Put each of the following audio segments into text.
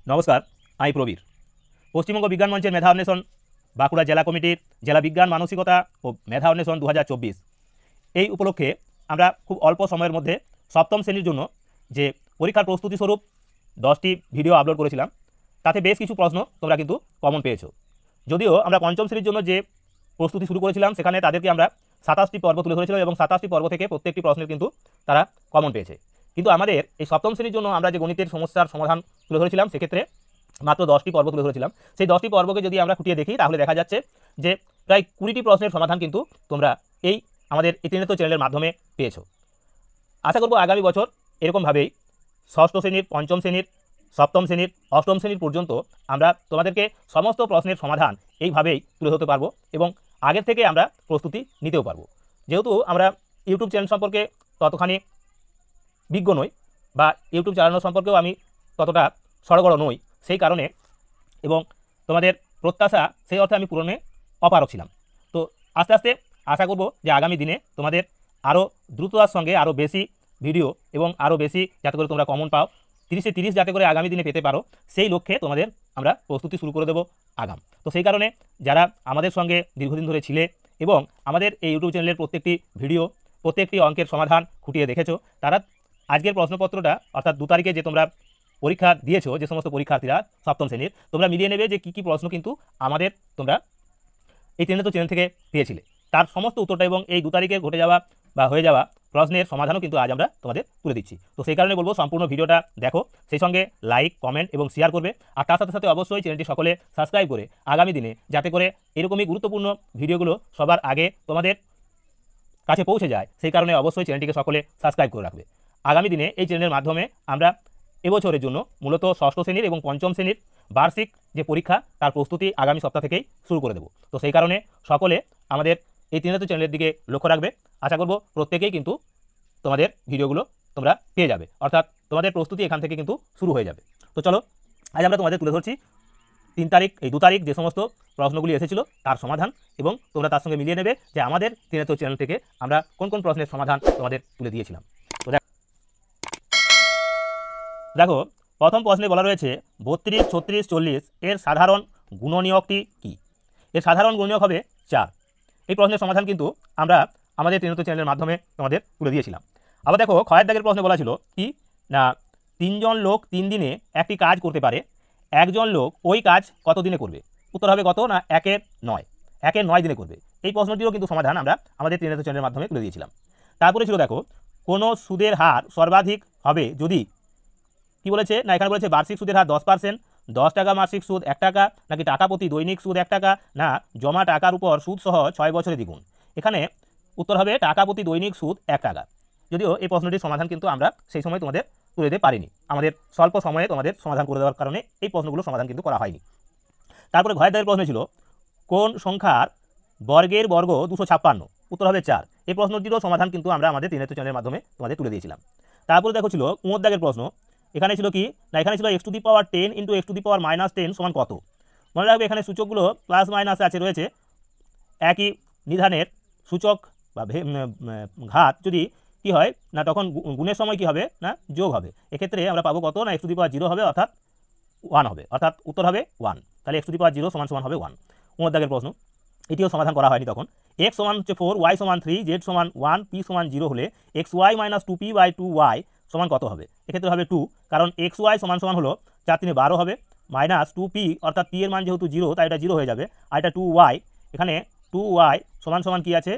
নমস্কার, আমি প্রবীর। পশ্চিমবঙ্গ বিজ্ঞান মঞ্চের মেধা অন্বেষণ, বাঁকুড়া জেলা কমিটির জেলা বিজ্ঞান মানসিকতা ও মেধা অন্বেষণ 2024 এই উপলক্ষে আমরা খুব অল্প সময়ের মধ্যে সপ্তম শ্রেণীর জন্য যে পরীক্ষার প্রস্তুতি স্বরূপ 10টি ভিডিও আপলোড করেছিলাম, তাতে বেশ কিছু প্রশ্ন তোমরা কিন্তু কমন পেয়েছো। যদিও আমরা পঞ্চম শ্রেণীর জন্য যে প্রস্তুতি শুরু করেছিলাম সেখানে তাদেরকে আমরা 27টি পর্ব তুলে ধরেছিলাম এবং 27টি পর্ব থেকে প্রত্যেকটি প্রশ্নের কিন্তু তারা কমন পেয়েছে। কিন্তু আমাদের এই সপ্তম শ্রেণীর জন্য আমরা যে গণিতের সমস্যার সমাধান তুলে ধরেছিলাম সেক্ষেত্রে মাত্র 10টি পর্ব তুলে ধরেছিলাম। সেই 10টি পর্বকে যদি আমরা খুঁটিয়ে দেখি তাহলে দেখা যাচ্ছে যে প্রায় 20টি প্রশ্নের সমাধান কিন্তু তোমরা এই আমাদের এই ত্রিনেত্র চ্যানেলের মাধ্যমে পেয়েছো। আশা করব আগামী বছর এরকমভাবেই ষষ্ঠ শ্রেণীর, পঞ্চম শ্রেণীর, সপ্তম শ্রেণীর, অষ্টম শ্রেণীর পর্যন্ত আমরা তোমাদেরকে সমস্ত প্রশ্নের সমাধান এইভাবেই তুলে ধরতে পারবো এবং আগের থেকে আমরা প্রস্তুতি নিতেও পারবো। যেহেতু আমরা ইউটিউব চ্যানেল সম্পর্কে ততখানি বিজ্ঞ নই বা ইউটিউব চালানো সম্পর্কেও আমি ততটা সড়গড় নই, সেই কারণে এবং তোমাদের প্রত্যাশা সেই অর্থে আমি পূরণে অপারগ ছিলাম। তো আস্তে আস্তে আশা করব যে আগামী দিনে তোমাদের আরও দ্রুততার সঙ্গে আরও বেশি ভিডিও এবং আরও বেশি যাতে করে তোমরা কমন পাও, 30-এ 30 যাতে করে আগামী দিনে পেতে পারো, সেই লক্ষ্যে তোমাদের আমরা প্রস্তুতি শুরু করে দেবো আগাম। তো সেই কারণে যারা আমাদের সঙ্গে দীর্ঘদিন ধরে ছিলে এবং আমাদের এই ইউটিউব চ্যানেলের প্রত্যেকটি ভিডিও, প্রত্যেকটি অঙ্কের সমাধান খুঁটিয়ে দেখেছো, তারা আজকের প্রশ্নপত্রটা অর্থাৎ 2 তারিখে যে তোমরা পরীক্ষা দিয়েছো, যে সমস্ত পরীক্ষার্থীরা সপ্তম শ্রেণীর, তোমরা মিলিয়ে নেবে যে কী প্রশ্ন কিন্তু আমাদের তোমরা এই ত্রিনেত্র চ্যানেল থেকে পেয়েছিলে, তার সমস্ত উত্তরটা এবং এই 2 তারিখে ঘটে যাওয়া বা হয়ে যাওয়া প্রশ্নের সমাধানও কিন্তু আজ আমরা তোমাদের তুলে দিচ্ছি। তো সেই কারণে বলবো সম্পূর্ণ ভিডিওটা দেখো, সেই সঙ্গে লাইক, কমেন্ট এবং শেয়ার করবে। আর তার সাথে সাথে অবশ্যই চ্যানেলটি সকলে সাবস্ক্রাইব করে আগামী দিনে যাতে করে এরকমই গুরুত্বপূর্ণ ভিডিওগুলো সবার আগে তোমাদের কাছে পৌঁছে যায়, সেই কারণে অবশ্যই চ্যানেলটিকে সকলে সাবস্ক্রাইব করে রাখবে। আগামী দিনে এই চ্যানেলের মাধ্যমে আমরা এবছরের জন্য মূলত ষষ্ঠ শ্রেণীর এবং পঞ্চম শ্রেণীর বার্ষিক যে পরীক্ষা তার প্রস্তুতি আগামী সপ্তাহ থেকেই শুরু করে দেব। তো সেই কারণে সকলে আমাদের এই ত্রিনেত্র চ্যানেলের দিকে লক্ষ্য রাখবে। আশা করব প্রত্যেকেই কিন্তু তোমাদের ভিডিওগুলো তোমরা পেয়ে যাবে, অর্থাৎ তোমাদের প্রস্তুতি এখান থেকে কিন্তু শুরু হয়ে যাবে। তো চলো আজ আমরা তোমাদের তুলে ধরছি 3 তারিখ, এই 2 তারিখ যে সমস্ত প্রশ্নগুলি এসেছিল তার সমাধান, এবং তোমরা তার সঙ্গে মিলিয়ে নেবে যে আমাদের ত্রিনেত্র চ্যানেল থেকে আমরা কোন কোন প্রশ্নের সমাধান তোমাদের তুলে দিয়েছিলাম। তো দেখো প্রথম প্রশ্নে বলা রয়েছে 32, 36, 40 এর সাধারণ গুণনীয়কটি কি? এর সাধারণ গুণনীয়ক হবে 4। এই প্রশ্নের সমাধান কিন্তু আমরা আমাদের ত্রিনেত্র চ্যানেলের মাধ্যমে তোমাদের তুলে দিয়েছিলাম। আবার দেখো ক্ষয়ের দাগের প্রশ্নে বলা ছিল কি না 3 জন লোক 3 দিনে একটি কাজ করতে পারে, একজন লোক ওই কাজ কত দিনে করবে? উত্তর হবে কত না 1-এর 9, 1-এর 9 দিনে করবে। এই প্রশ্নটিরও কিন্তু সমাধান আমরা আমাদের ত্রিনেত্র চ্যানেলের মাধ্যমে তুলে দিয়েছিলাম। তারপরে ছিল দেখো কোনো সুদের হার সর্বাধিক হবে যদি, কি বলেছে না এখানে বলেছে বার্ষিক সুদের হার 10%, 10 টাকা মাসিক সুদ 1 টাকা, নাকি টাকা প্রতি দৈনিক সুদ 1 টাকা, না জমা টাকার উপর সুদ সহ 6 বছরে দ্বিগুণ। এখানে উত্তর হবে টাকা প্রতি দৈনিক সুদ 1 টাকা। যদিও এই প্রশ্নটির সমাধান কিন্তু আমরা সেই সময় তোমাদের তুলে দিতে পারিনি, আমাদের স্বল্প সময়ে তোমাদের সমাধান করে দেওয়ার কারণে এই প্রশ্নগুলো সমাধান কিন্তু করা হয়নি। তারপরে ঘয়ের দাগের প্রশ্ন ছিল কোন সংখ্যার বর্গের বর্গ 256? উত্তর হবে 4। এই প্রশ্নটিরও সমাধান কিন্তু আমরা আমাদের ত্রিনেত্র চ্যানেলের মাধ্যমে তোমাদের তুলে দিয়েছিলাম। তারপরে দেখো ছিল উমর দাগের প্রশ্ন, এখানে ছিল কি না এখানে ছিল x⁻ 10 × x⁻−10 সমান কত? মনে রাখবে এখানে সূচকগুলো প্লাস মাইনাস আছে রয়েছে, একই নিধানের সূচক বা ঘাত যদি কি হয় না তখন গুণের সময় কি হবে না যোগ হবে। এক্ষেত্রে আমরা পাবো কত না x⁻0 হবে অর্থাৎ 1 হবে, অর্থাৎ উত্তর হবে 1। তাহলে x⁻0 সমান হবে 1। উমর দাগের প্রশ্ন, এটিও সমাধান করা হয়নি তখন। x সমান হচ্ছে 4, y সমান 3, z সমান 1, p সমান 0 হলে xy - 2p/2y সমান কত হবে? এক্ষেত্রে হবে 2, কারণ xy সমান হলো 4 3 12 হবে, মাইনাস 2p অর্থাৎ p এর মান যেহেতু 0 তাই এটা 0 হয়ে যাবে, আর এটা 2y, এখানে 2y সমান কি আছে,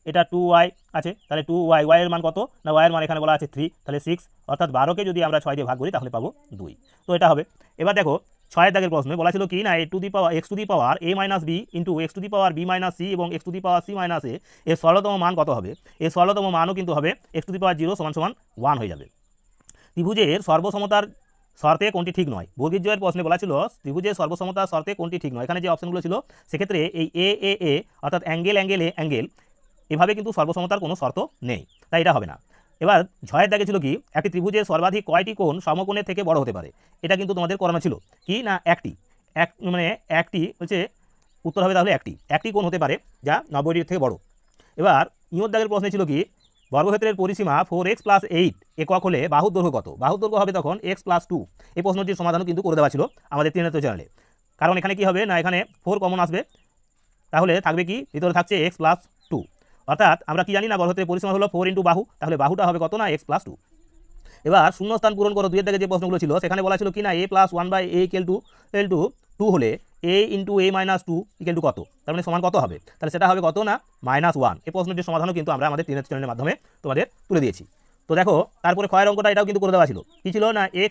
এটা 2y আছে, তাহলে 2y, y এর মান কত না y এর মান এখানে বলা আছে 3, তাহলে 6, অর্থাৎ 12কে যদি আমরা 6 দিয়ে ভাগ করি তাহলে পাবো 2। তো এটা হবে। এবার দেখো 6 দাগের প্রশ্নে বলা ছিল কি না x⁻a - b × x⁻b - c এবং x⁻c - a এর সরলতম মান কত হবে? এর সরলতম মানও কিন্তু হবে x⁻0 সমান 1 হয়ে যাবে। ত্রিভুজের সর্বসমতার শর্তে কোনটি ঠিক নয়? বর্গীর প্রশ্নে বলা ছিল ত্রিভুজের সর্বসমতার শর্তে কোনটি ঠিক নয়। এখানে যে অপশনগুলো ছিল সেক্ষেত্রে এই এ অর্থাৎ অ্যাঙ্গেল এভাবে কিন্তু সর্বসমতার কোনো শর্ত নেই, তাই এটা হবে না। এবার ঝয়ের দাগে ছিল কি একটি ত্রিভুজের সর্বাধিক কয়টি কোণ সমকোণের থেকে বড় হতে পারে? এটা কিন্তু তোমাদের করানো ছিল কি না একটি, একটি হচ্ছে উত্তর হবে তাহলে একটি কোণ হতে পারে যা 90 ডিগ্রি থেকে বড়। এবার ইঁর দাগের প্রশ্নে ছিল কি বর্গক্ষেত্রের পরিসীমা 4x + 8 একক হলে বাহুর দৈর্ঘ্য কত? বাহুর দৈর্ঘ্য হবে তখন x + 2। এই প্রশ্নটির সমাধানও কিন্তু করে দেওয়া ছিল আমাদের ত্রিনেত্র চ্যানেলে। কারণ এখানে কি হবে না, এখানে 4 কমন আসবে, তাহলে থাকবে কি, ভিতরে থাকছে x + 2। অর্থাৎ আমরা কি জানি না, বর্গক্ষেত্রের পরিসীমা হলো 4 × বাহু, তাহলে বাহুটা হবে কত না x + 2। এবার শূন্যস্থান পূরণ করো, 2 এর দাগে যে প্রশ্নগুলো ছিল সেখানে বলা ছিল কি না a + 1/a = 2 হলে a × a - 2 = কত, তার মানে সমান কত হবে? তাহলে সেটা হবে কত না -1। এই প্রশ্নটির সমাধানও কিন্তু আমরা আমাদের ত্রিনেত্র চ্যানেলের মাধ্যমে তোমাদের তুলে দিয়েছি। তো দেখো তারপরে ক্ষয়ের অঙ্কটা এটাও কিন্তু করে দেওয়া ছিল, কি ছিল না, x,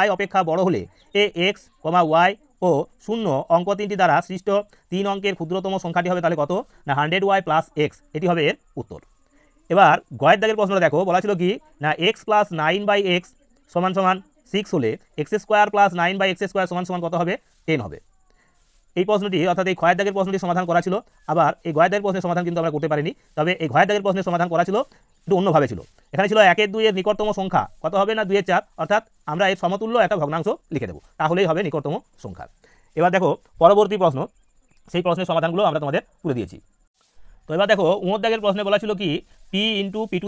y অপেক্ষা বড় হলে a x, y ও 0 অঙ্ক 3টি দ্বারা সৃষ্ট 3 অঙ্কের ক্ষুদ্রতম সংখ্যাটি হবে তাহলে কত না 100y + x। এটি হবে এর উত্তর। এবার গয়ের দাগের প্রশ্নটা দেখো, বলা ছিল কি না x + 9/x = 6 হলে x² + 9/x² = কত হবে? 10 হবে। এই প্রশ্নটি অর্থাৎ এই ক্ষয়ের দাগের প্রশ্নটি সমাধান করা ছিল। আবার এই গয়ের দাগের প্রশ্নের সমাধান কিন্তু আমরা করতে পারিনি, তবে এই ক্ষয়ের দাগের প্রশ্নের সমাধান করা ছিল একটু অন্যভাবে ছিল। এখানে ছিল 1 এর 2 এর নিকটতম সংখ্যা কত হবে না 2 এর 4, অর্থাৎ আমরা এর সমতুল্য একটা ভগ্নাংশ লিখে দেবো, তাহলেই হবে নিকটতম সংখ্যা। এবার দেখো পরবর্তী প্রশ্ন, সেই প্রশ্নের সমাধানগুলো আমরা তোমাদের তুলে দিয়েছি। তো এবার দেখো উমর দাগের প্রশ্নে বলা ছিল কি p × p⁻³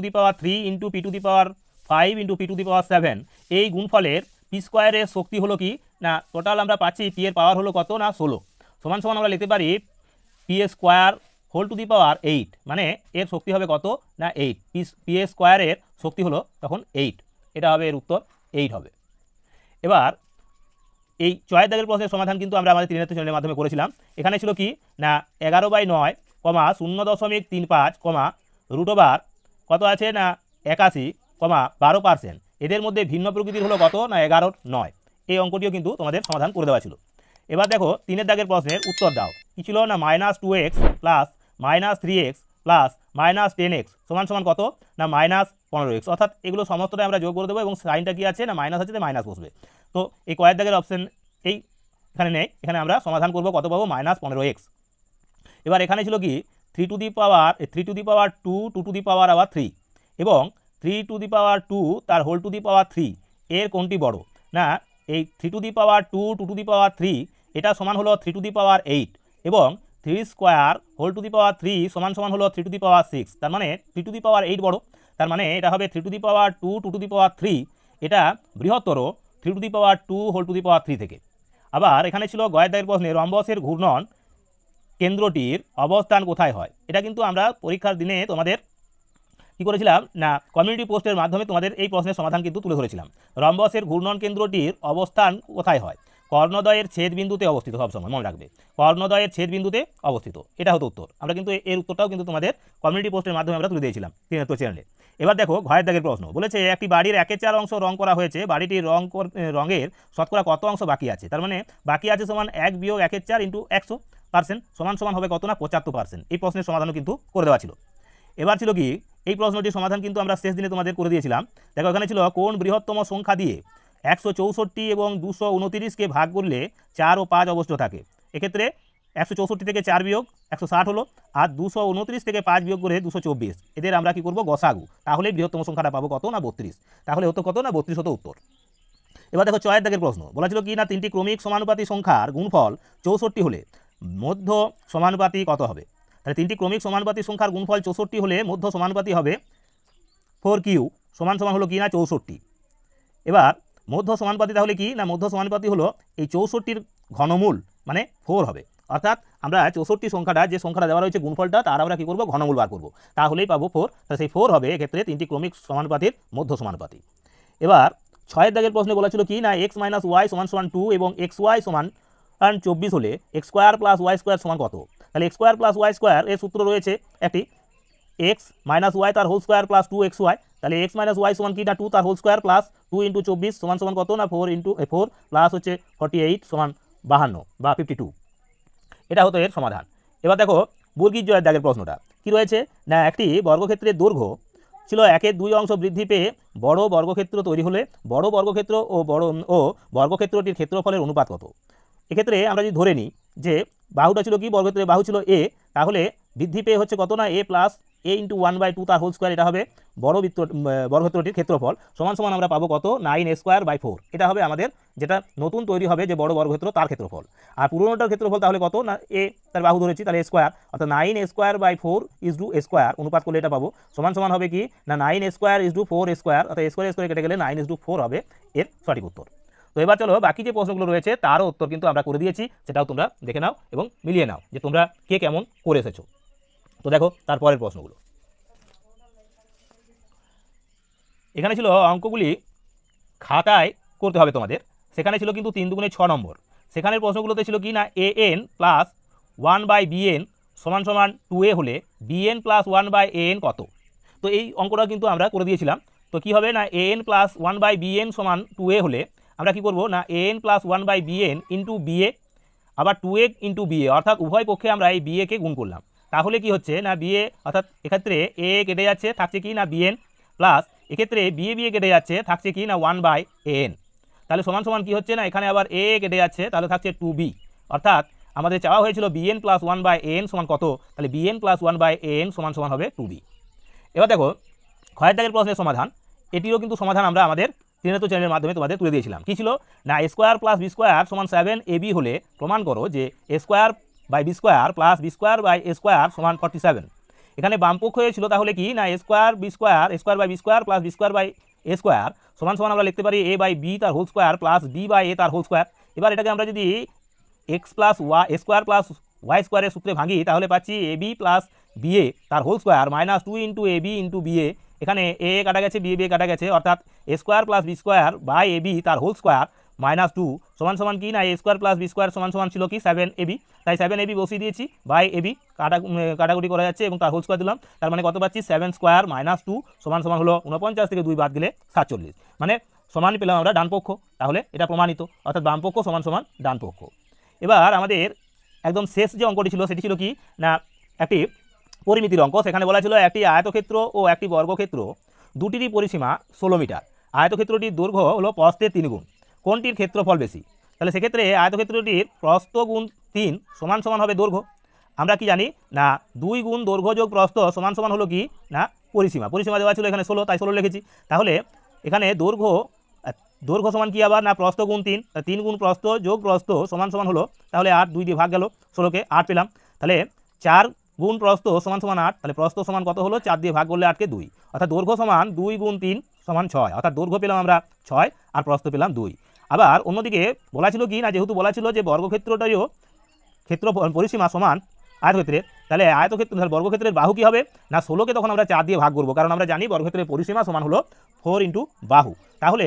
× p⁵ × p⁻7 এই গুণফলের p² এর শক্তি হলো কি না, টোটাল আমরা পাচ্ছি p এর পাওয়ার হলো কত না 16, সমান সমান আমরা লিখতে পারি p² মানে এর শক্তি হবে কত না 8, p² এর শক্তি হলো তখন 8, এটা হবে এর উত্তর, 8 হবে। এবার এই 6 দাগের প্রশ্নের সমাধান কিন্তু আমরা আমাদের ত্রিনেত্র চ্যানেলের মাধ্যমে করেছিলাম। এখানে ছিল কি না 11/9, 0.35, √ কত আছে না 81, 12%। এদের মধ্যে ভিন্ন প্রকৃতির হলো কত না 11/9। এই অঙ্কটিও কিন্তু তোমাদের সমাধান করে দেওয়া ছিল। এবার দেখো 3 দাগের প্রশ্নের উত্তর দাও, কি ছিল না -2x + -3x + -10x = কত না -15x। অর্থাৎ এগুলো সমস্তটাই আমরা যোগ করে দেবো এবং সাইনটা কি আছে না মাইনাস আছে, মাইনাস বসবে। তো এই কয়ের দাগের অপশন এই এখানে নেই, এখানে আমরা সমাধান করব কত পাবো -15x। এবার এখানে ছিল কি 3 to the power 2 2 two the পাওয়ার আবার 3 এবং 3 টু দি পাওয়ার 2 তার হোল টু দি পাওয়ার 3 এর কোনটি বড় না, এই 3 to the power 2 2 two the power 3 এটা সমান হলো 3 টু দি পাওয়ার 8 এবং 3² হোল টু দি পাওয়ার 3 সমান হলো 3 টু দি পাওয়ার 6, তার মানে 3 টু দি পাওয়ার 8 বড়, তার মানে এটা হবে 3 to the power 2 2 two the power 3, এটা বৃহত্তর 3 to the power 2 whole to the power 3 থেকে। আবার এখানে ছিল গয়ের দাগের প্রশ্নে রম্বসের ঘূর্ণন কেন্দ্রটির অবস্থান কোথায় হয়। এটা কিন্তু আমরা পরীক্ষার দিনে তোমাদের কি করেছিলাম না কমিউনিটি পোস্টের মাধ্যমে তোমাদের এই প্রশ্নের সমাধান কিন্তু তুলে ধরেছিলাম। রম্বসের ঘূর্ণন কেন্দ্রটির অবস্থান কোথায় হয়? কর্ণদ্বয়ের ছেদবিন্দুতে অবস্থিত, সবসময় মনে রাখবে কর্ণদ্বয়ের ছেদবিন্দুতে অবস্থিত, এটা হতো উত্তর। আমরা কিন্তু এর উত্তরটাও কিন্তু তোমাদের কমিউনিটি পোস্টের মাধ্যমে আমরা তুলে দিয়েছিলাম ত্রিনেত্র চ্যানেলে। এবার দেখো ঘয়ের দাগের প্রশ্ন, বলেছে একটি বাড়ির 1/4 অংশ রং করা হয়েছে, বাড়িটির রঙের শতকরা কত অংশ বাকি আছে? তার মানে বাকি আছে সমান 1 - 1/4 × 100% সমান হবে কত না 75%। এই প্রশ্নের সমাধানও কিন্তু করে দেওয়া ছিল। এবার ছিল কি এই প্রশ্নটির সমাধান কিন্তু আমরা শেষ দিনে তোমাদের করে দিয়েছিলাম। দেখো এখানে ছিল কোন বৃহত্তম সংখ্যা দিয়ে 164 এবং 229কে ভাগ করলে 4 ও 5 অবস্থ থাকে। এক্ষেত্রে 164 থেকে 4 বিয়োগ 160 হলো, আর 229 থেকে 5 বিয়োগ করে 224, এদের আমরা কি করব গসাগু, তাহলে বৃহত্তম সংখ্যাটা পাবো কত না 32, তাহলে হতো কত না 32 হতো উত্তর। এবার দেখো 6 দাগের প্রশ্ন, বলা ছিল কি না 3টি ক্রমিক সমানুপাতি সংখ্যার গুণফল 64 হলে মধ্য সমানুপাতি কত হবে? তাহলে 3টি ক্রমিক সমানুপাতি সংখ্যার গুণফল 64 হলে মধ্য সমানুপাতি হবে 4q সমান হলো কি না 64। এবার মধ্য সমানুপাতি তাহলে কি না, মধ্য সমানুপাতি হলো এই 64-র ঘনমূল মানে 4 হবে, অর্থাৎ আমরা 64 সংখ্যাটা যে সংখ্যাটা দেওয়া রয়েছে গুণফলটা তার আমরা কি করব ঘনমূল বার করব, তাহলেই পাবো 4। তাহলে সেই 4 হবে এক্ষেত্রে 3টি ক্রমিক সমানুপাতির মধ্য সমানুপাতি। এবার 6 দাগের প্রশ্নে বলা ছিল কি না x - y = 2 এবং xy = 24 হলে x² + y² সমান কত? তাহলে x² + y² এর সূত্র রয়েছে একটি x - y তার হোল স্কোয়ার প্লাস 2xy, তাহলে x - y সমান কি না 2 তার হোল স্কোয়ার প্লাস 2 × 24 সমান কত না 4 × 4 প্লাস হচ্ছে 48 সমান 52 বা 52, এটা হতো এর সমাধান। এবার দেখো বর্গীর জয়ের দাগের প্রশ্নটা কি রয়েছে না, একটি বর্গক্ষেত্রের দৈর্ঘ্য ছিল 1/2 অংশ বৃদ্ধি পেয়ে বড় বর্গক্ষেত্র তৈরি হলে বড় বর্গক্ষেত্র ও বর্গক্ষেত্রটির ক্ষেত্রফলের অনুপাত কত? এক্ষেত্রে আমরা যদি ধরে নিই যে বাহুটা ছিল কি বর্গক্ষেত্রের বাহু ছিল a, তাহলে বৃদ্ধি পেয়ে হচ্ছে কত না a + এ ইন্টু 1/2 তার হোল স্কোয়ার, এটা হবে বর্গক্ষেত্রটির ক্ষেত্রফল সমান সমান আমরা পাবো কত 9a²/4। এটা হবে আমাদের যেটা নতুন তৈরি হবে যে বড় বর্গক্ষেত্র তার ক্ষেত্রফল। আর পুরোনোটার ক্ষেত্রফল তাহলে কত না এ তার বাহু ধরেছি তাহলে স্কোয়ার, অর্থাৎ 9a²/4 স্কোয়ার অনুপাত করলে এটা পাবো সমান সমান হবে কি না 9a² 4 অর্থাৎ স্কোয়ার কেটে গেলে 9:4 হবে এর সঠিক উত্তর। তো এবার চলো বাকি যে প্রশ্নগুলো রয়েছে তারও উত্তর কিন্তু আমরা করে দিয়েছি, সেটাও তোমরা দেখে নাও এবং মিলিয়ে নাও যে তোমরা কে কেমন করে এসেছো। তো দেখো তারপরের প্রশ্নগুলো, এখানে ছিল অঙ্কগুলি খাতায় করতে হবে তোমাদের, সেখানে ছিল কিন্তু 3 দুগুণে 6 নম্বর। সেখানের প্রশ্নগুলোতে ছিল কি না an প্লাস 1/bn সমান সমান 2a হলে bn প্লাস 1/an কত। তো এই অঙ্কটা কিন্তু আমরা করে দিয়েছিলাম। তো কি হবে না an প্লাস 1/bn সমান 2a হলে আমরা কি করব না an plus 1/bn into ba আবার 2a ইন্টু ba, অর্থাৎ উভয় পক্ষে আমরা এই ba কে গুণ করলাম। তাহলে কি হচ্ছে না ba অর্থাৎ এক্ষেত্রে a কেটে যাচ্ছে থাকছে কি না bn প্লাস এক্ষেত্রে ba কেটে যাচ্ছে থাকছে কি না 1/an, তাহলে সমান সমান কি হচ্ছে না এখানে আবার a কেটে যাচ্ছে তাহলে থাকছে 2b, অর্থাৎ আমাদের চাওয়া হয়েছিল bn প্লাস 1/an সমান কত, তাহলে bn প্লাস 1/an সমান সমান হবে 2b। এবার দেখো ক্ষয়ের দাগের প্রশ্নের সমাধান, এটিরও কিন্তু সমাধান আমরা আমাদের ত্রিনেত্র চ্যানেলের মাধ্যমে তোমাদের তুলে দিয়েছিলাম। কি ছিল না a² প্লাস b² সমান 7ab হলে প্রমাণ করো যে a²/b² প্লাস b²/a² সমান 47। এখানে বামপক্ষ হয়েছিল তাহলে কি না a²/b² প্লাস b²/a² সমান সমান আমরা লিখতে পারি a/b তার হোল স্কোয়ার প্লাস b/a তার হোল স্কোয়ার। এবার এটাকে আমরা যদি x plus a² plus y² এর সূত্রে ভাঙি তাহলে পাচ্ছি ab প্লাস ba তার whole square minus 2 into ab into ba, এখানে a কাটা গেছে b কাটা গেছে, অর্থাৎ a² plus b² by ab তার হোল স্কোয়ার মাইনাস 2 সমান সমান কি না a² প্লাস b² সমান সমান ছিল কি 7ab, তাই 7ab বসিয়ে দিয়েছি বাই ab কাটাকুটি করা যাচ্ছে এবং তার হোল স্কোয়ার দিলাম, তার মানে কত পাচ্ছি 7² মাইনাস 2 সমান সমান হলো 49 থেকে 2 বাদ গেলে 47, মানে সমান পেলাম আমরা ডান পক্ষ, তাহলে এটা প্রমাণিত, অর্থাৎ বাম পক্ষ সমান সমান ডান পক্ষ। এবার আমাদের একদম শেষ যে অঙ্কটি ছিল সেটি ছিল কি না একটি পরিমিতির অঙ্ক। সেখানে বলা ছিল একটি আয়তক্ষেত্র ও একটি বর্গক্ষেত্র দুটিরই পরিসীমা 16 মিটার, আয়তক্ষেত্রটির দৈর্ঘ্য হলো প্রস্থের 3 গুণ, কোনটির ক্ষেত্রফল বেশি। তাহলে সেক্ষেত্রে আয়তক্ষেত্রটির প্রস্থ গুণ 3 সমান সমান হবে দৈর্ঘ্য। আমরা কি জানি না 2 গুণ দৈর্ঘ্য যোগ প্রস্থ সমান সমান হলো কি না পরিসীমা, পরিসীমা দেওয়া ছিল এখানে 16 তাই 16 লিখেছি। তাহলে এখানে দৈর্ঘ্য সমান কি আবার না প্রস্থ গুণ 3, 3 গুণ প্রস্থ যোগ প্রস্থ সমান সমান হলো তাহলে 8, 2 দিয়ে ভাগ গেল 16কে 8 পেলাম। তাহলে 4 গুণ প্রস্থ সমান সমান 8, তাহলে প্রস্থ সমান কত হলো 4 দিয়ে ভাগ করলে 8কে 2, অর্থাৎ দৈর্ঘ্য সমান 2 গুণ 3 সমান 6, অর্থাৎ দৈর্ঘ্য পেলাম আমরা 6 আর প্রস্থ পেলাম 2। আবার অন্যদিকে বলা ছিল কি না যেহেতু বলা ছিল যে বর্গক্ষেত্রটাও পরিসীমা সমান আয়তক্ষেত্রের, তাহলে বর্গক্ষেত্রের বাহু কি হবে না 16কে তখন আমরা 4 দিয়ে ভাগ করবো, কারণ আমরা জানি বর্গক্ষেত্রের পরিসীমা সমান হলো 4 ইন্টু বাহু। তাহলে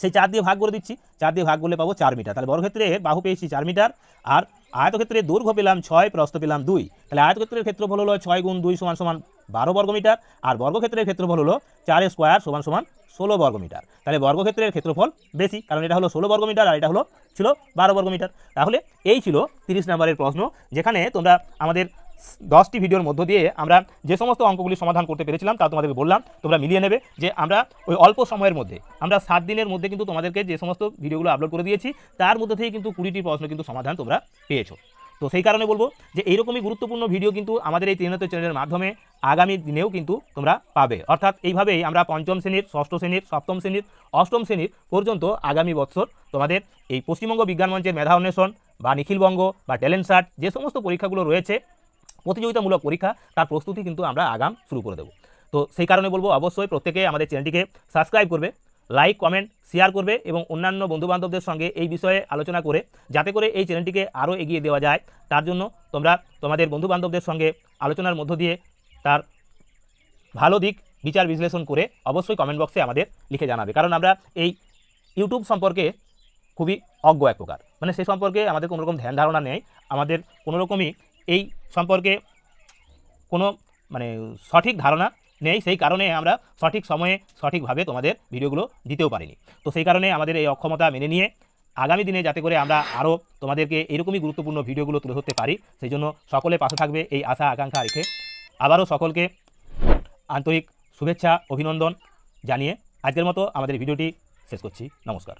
সেই 4 দিয়ে ভাগ করে দিচ্ছি, 4 দিয়ে ভাগ করলে পাবো 4 মিটার, তাহলে বর্গক্ষেত্রে বাহু পেয়েছি 4 মিটার আর আয়তক্ষেত্রের দৈর্ঘ্য পেলাম 6, প্রস্থ পেলাম 2, তাহলে আয়তক্ষেত্রের ক্ষেত্রফল হলো 6 গুণ 2 সমান সমান 12 বর্গমিটার আর বর্গক্ষেত্রের ক্ষেত্রফল হলো 4 স্কোয়ার সমান সমান 16 বর্গমিটার। তাহলে বর্গক্ষেত্রের ক্ষেত্রফল বেশি, কারণ এটা হলো 16 বর্গমিটার আর এটা ছিল 12 বর্গমিটার। তাহলে এই ছিল 30 নম্বরের প্রশ্ন, যেখানে তোমরা আমাদের 10টি ভিডিওর মধ্য দিয়ে আমরা যে সমস্ত অঙ্কগুলি সমাধান করতে পেরেছিলাম তা তোমাদেরকে বললাম, তোমরা মিলিয়ে নেবে যে আমরা ওই অল্প সময়ের মধ্যে আমরা 7 দিনের মধ্যে কিন্তু তোমাদেরকে যে সমস্ত ভিডিওগুলো আপলোড করে দিয়েছি তার মধ্যে থেকে কিন্তু 20টি প্রশ্ন কিন্তু সমাধান তোমরা পেয়েছো। তো সেই কারণে বলবো যে এইরকমই গুরুত্বপূর্ণ ভিডিও কিন্তু আমাদের এই ত্রিনেত্র চ্যানেলের মাধ্যমে আগামী দিনেও কিন্তু তোমরা পাবে, অর্থাৎ এইভাবেই আমরা 5ম শ্রেণীর 6ষ্ঠ শ্রেণীর 7ম শ্রেণীর 8ম শ্রেণীর পর্যন্ত আগামী বছর তোমাদের এই পশ্চিমবঙ্গ বিজ্ঞান মঞ্চের মেধা অন্বেষণ বা নিখিলবঙ্গ বা ট্যালেন্ট সার্চ যে সমস্ত পরীক্ষাগুলো রয়েছে প্রতিযোগিতামূলক পরীক্ষা তার প্রস্তুতি কিন্তু আমরা আগাম শুরু করে দেবো। তো সেই কারণে বলবো অবশ্যই প্রত্যেকে আমাদের চ্যানেলটিকে সাবস্ক্রাইব করবে, লাইক কমেন্ট শেয়ার করবে এবং অন্যান্য বন্ধুবান্ধবদের সঙ্গে এই বিষয়ে আলোচনা করে যাতে করে এই চ্যানেলটিকে আরও এগিয়ে দেওয়া যায় তার জন্য তোমরা তোমাদের বন্ধুবান্ধবদের সঙ্গে আলোচনার মধ্য দিয়ে তার ভালো দিক বিচার বিশ্লেষণ করে অবশ্যই কমেন্ট বক্সে আমাদের লিখে জানাবে, কারণ আমরা এই ইউটিউব সম্পর্কে খুবই অজ্ঞ এক প্রকার, মানে সে সম্পর্কে আমাদের কোনো রকম ধ্যান ধারণা নেই, আমাদের কোনো রকমই এই সম্পর্কে কোনো মানে সঠিক ধারণা নেই, সেই কারণে আমরা সঠিক সময়ে সঠিকভাবে তোমাদের ভিডিওগুলো দিতেও পারিনি। তো সেই কারণে আমাদের এই অক্ষমতা মেনে নিয়ে আগামী দিনে যাতে করে আমরা আরও তোমাদেরকে এরকমই গুরুত্বপূর্ণ ভিডিওগুলো তুলে ধরতে পারি সেই জন্য সকলে পাশে থাকবে এই আশা আকাঙ্ক্ষা রেখে আবারও সকলকে আন্তরিক শুভেচ্ছা অভিনন্দন জানিয়ে আজকের মতো আমাদের ভিডিওটি শেষ করছি। নমস্কার।